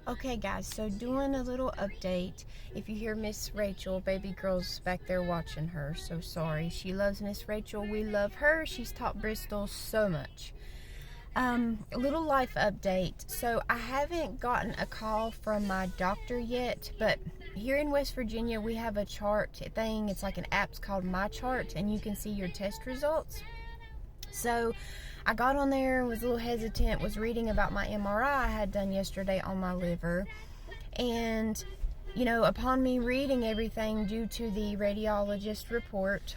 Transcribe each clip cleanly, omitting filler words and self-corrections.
Okay, guys, so doing a little update. If you hear Miss Rachel, baby girl's back there watching her, so sorry. She loves Miss Rachel. We love her. She's taught Bristol so much. A little life update. So I haven't gotten a call from my doctor yet, but here in West Virginia, we have a chart thing. It's like an app's called My Chart, and you can see your test results. So I got on there, was a little hesitant, was reading about my MRI I had done yesterday on my liver. And, upon me reading everything due to the radiologist report,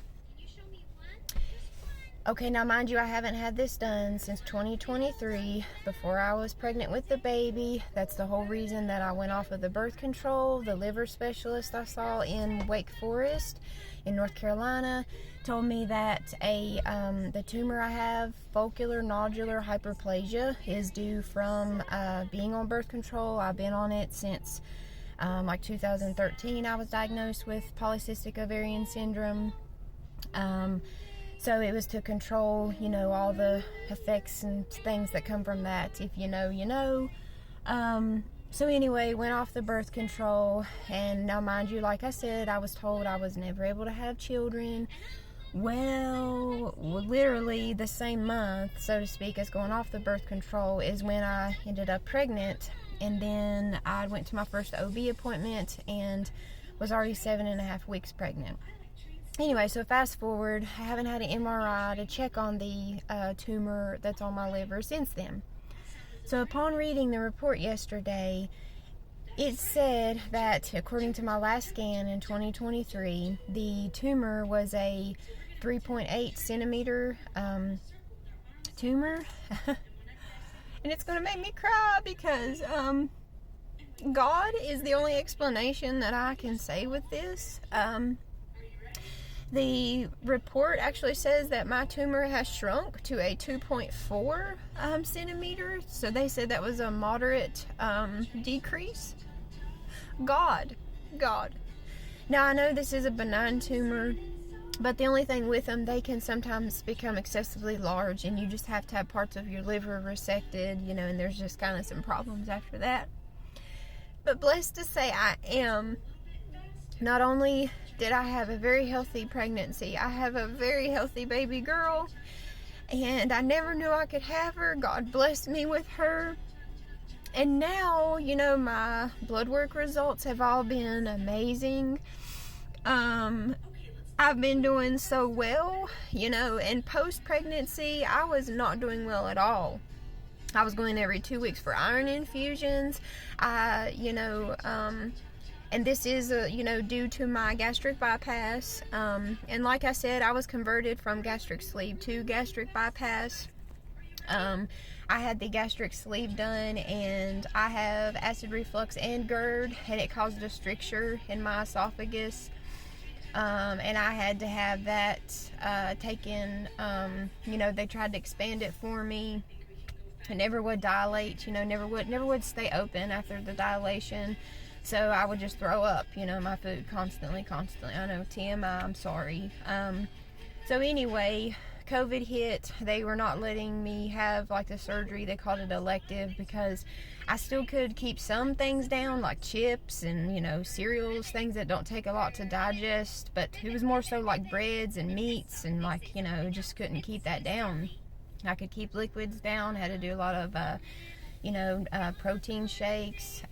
okay, now mind you, I haven't had this done since 2023, before I was pregnant with the baby. That's the whole reason that I went off of the birth control. The liver specialist I saw in Wake Forest in North Carolina told me that the tumor I have, follicular nodular hyperplasia, is due from being on birth control. I've been on it since like 2013. I was diagnosed with polycystic ovarian syndrome. So it was to control, all the effects and things that come from that. If you know, you know. So anyway, went off the birth control, and now mind you, like I said, I was told I was never able to have children. Well, literally the same month, so to speak, as going off the birth control is when I ended up pregnant. And then I went to my first OB appointment and was already 7.5 weeks pregnant. Anyway, so fast forward, I haven't had an MRI to check on the tumor that's on my liver since then. So upon reading the report yesterday, it said that according to my last scan in 2023, the tumor was a 3.8 centimeter tumor. And it's going to make me cry because God is the only explanation that I can say with this. The report actually says that my tumor has shrunk to a 2.4 centimeters. So they said that was a moderate decrease. God. Now I know this is a benign tumor, but the only thing with them, they can sometimes become excessively large, and you just have to have parts of your liver resected, and there's just kind of some problems after that. But blessed to say I am. Not only did I have a very healthy pregnancy, I have a very healthy baby girl, and I never knew I could have her. God blessed me with her. And now, my blood work results have all been amazing. I've been doing so well, and post-pregnancy, I was not doing well at all. I was going every 2 weeks for iron infusions. And this is, due to my gastric bypass. And like I said, I was converted from gastric sleeve to gastric bypass. I had the gastric sleeve done, and I have acid reflux and GERD, and it caused a stricture in my esophagus. And I had to have that taken. They tried to expand it for me. It never would dilate, never would stay open after the dilation. So I would just throw up, my food constantly. I know, TMI, I'm sorry. So anyway, COVID hit. They were not letting me have like the surgery. They called it elective because I still could keep some things down, like chips and, cereals, things that don't take a lot to digest. But it was more so like breads and meats and just couldn't keep that down. I could keep liquids down, had to do a lot of, protein shakes.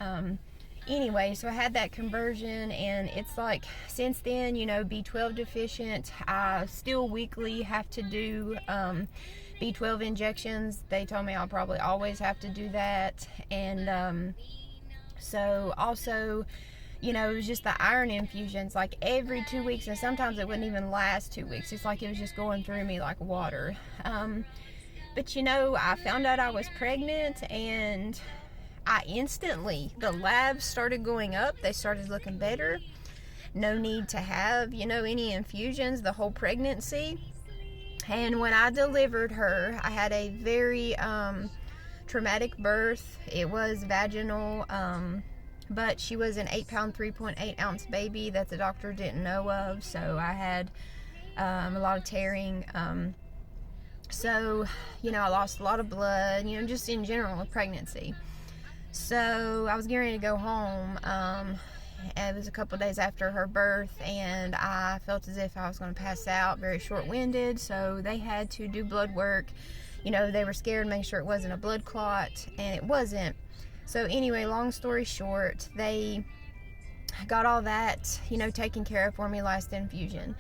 Anyway, so I had that conversion, and it's like since then, B12 deficient. I still weekly have to do B12 injections. They told me I'll probably always have to do that. And so also, it was just the iron infusions like every 2 weeks, and sometimes it wouldn't even last 2 weeks. It's like it was just going through me like water. But I found out I was pregnant, and the labs started going up. They started looking better. No need to have, any infusions the whole pregnancy. And when I delivered her, I had a very traumatic birth. It was vaginal, but she was an 8-pound, 3.8 ounce baby that the doctor didn't know of. So I had a lot of tearing. So, I lost a lot of blood, just in general, a pregnancy. So I was getting ready to go home. It was a couple days after her birth, and I felt as if I was going to pass out, very short-winded. So they had to do blood work. You know, they were scared, make sure it wasn't a blood clot, and it wasn't. So anyway, long story short, they got all that, you know, taken care of for me last infusion.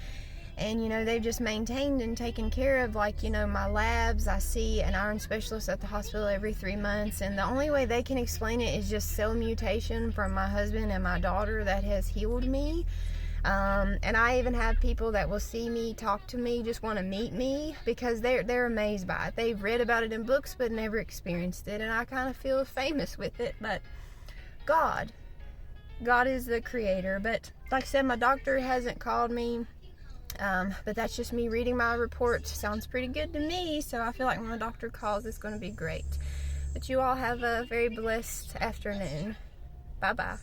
And, you know, they've just maintained and taken care of, like, you know, my labs. I see an iron specialist at the hospital every 3 months, and the only way they can explain it is just cell mutation from my husband and my daughter that has healed me. And I even have people that will see me, talk to me, just want to meet me because they're amazed by it. They've read about it in books but never experienced it, and I kind of feel famous with it. But God is the creator. But like I said, my doctor hasn't called me. But that's just me reading my report. Sounds pretty good to me, so I feel like when my doctor calls, it's going to be great. But you all have a very blessed afternoon. Bye-bye.